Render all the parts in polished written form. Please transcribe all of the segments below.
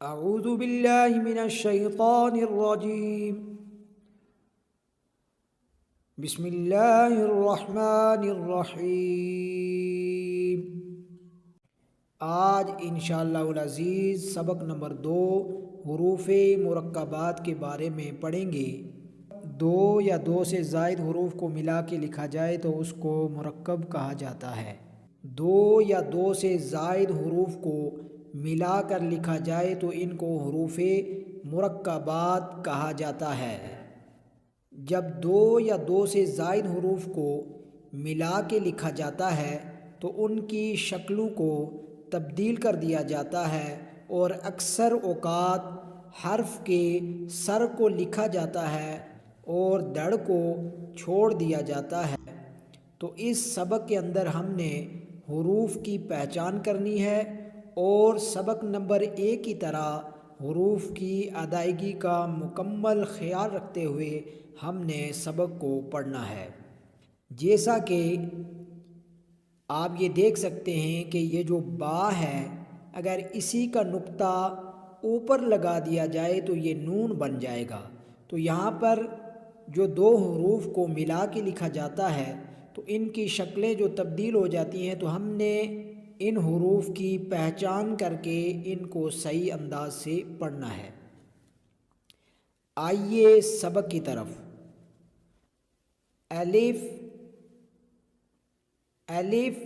اعوذ باللہ من الشیطان الرجیم بسم اللہ الرحمن الرحیم۔ آج انشاءاللہ العزیز سبق نمبر 2 حروف مرکبات کے بارے میں پڑھیں گے۔ دو یا دو سے زائد حروف کو ملا کے لکھا جائے تو اس کو مرکب کہا جاتا ہے۔ دو یا دو سے زائد حروف کو ملا کر لکھا جائے تو ان کو حروف مرکبات کہا جاتا ہے۔ جب دو یا دو سے زائد حروف کو ملا کے لکھا جاتا ہے تو ان کی شکلوں کو تبدیل کر دیا جاتا ہے اور اکثر اوقات حرف کے سر کو لکھا جاتا ہے اور دڑ کو چھوڑ دیا جاتا ہے۔ تو اس سبق کے اندر ہم نے حروف کی پہچان کرنی ہے اور سبق نمبر 1 کی طرح حروف کی ادائیگی کا مکمل خیال رکھتے ہوئے ہم نے سبق کو پڑھنا ہے۔ جیسا کہ آپ یہ دیکھ سکتے ہیں کہ یہ جو با ہے، اگر اسی کا نقطہ اوپر لگا دیا جائے تو یہ نون بن جائے گا۔ تو یہاں پر جو دو حروف کو ملا کے لکھا جاتا ہے تو ان کی شکلیں جو تبدیل ہو جاتی ہیں، تو ہم نے ان حروف کی پہچان کر کے ان کو صحیح انداز سے پڑھنا ہے۔ آئیے سبق کی طرف۔ الف الف،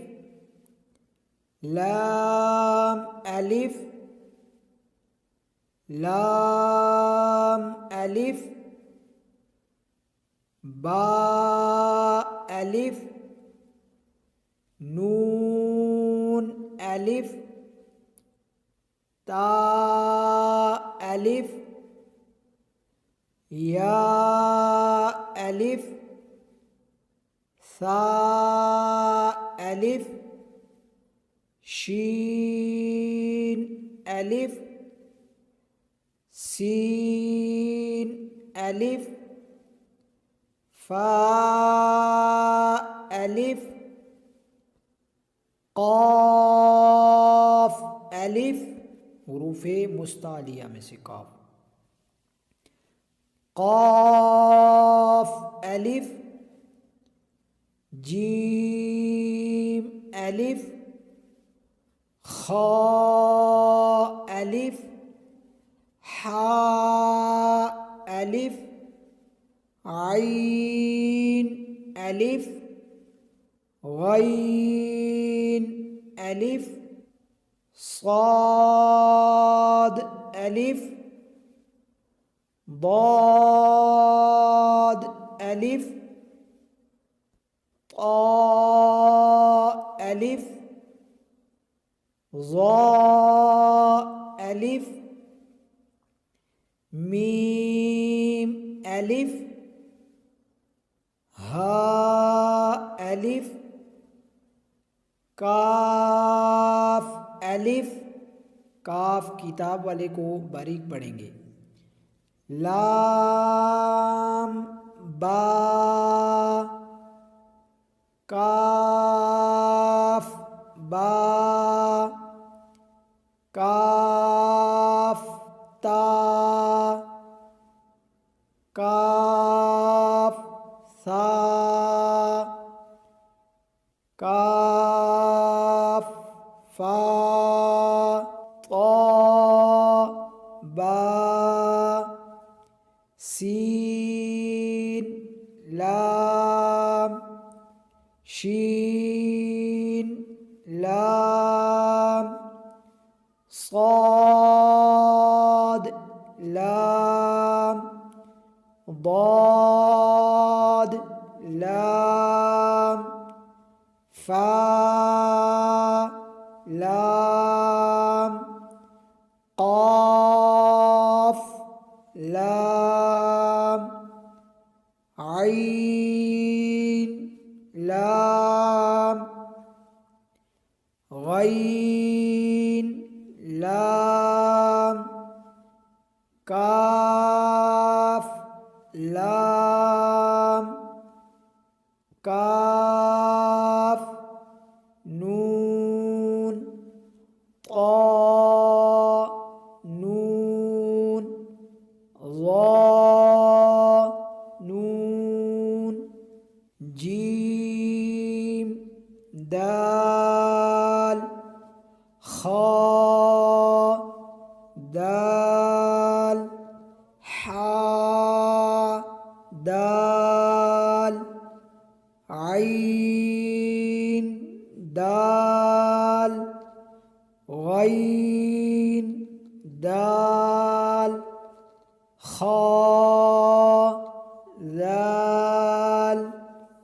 لام الف، لام الف، با الف، نون الف، تا الف، یا الف، ثا الف، شین الف، سین الف، فا الف، قاف الف، حروف مستعلیہ میں سے قاف، قاف الف، جیم الف، خا الف، حا الف، عین الف، غین الف، صاد الف، ضاد الف، طاء الف، ظاء الف، میم الف، ہاء الف، کاف الف، کاف کتاب والے کو باریک پڑھیں گے، لام با، کاف با، کاف تا، کاف ثا، کاف فا، طا با، سین لام، شین لام، صاد لام، ضاد لام، فا لام، قاف لام، عین لام، غین لام، کاف لام، کاف نون، طا نون، دال خا دال حا دال عین دال غین دال خا ذال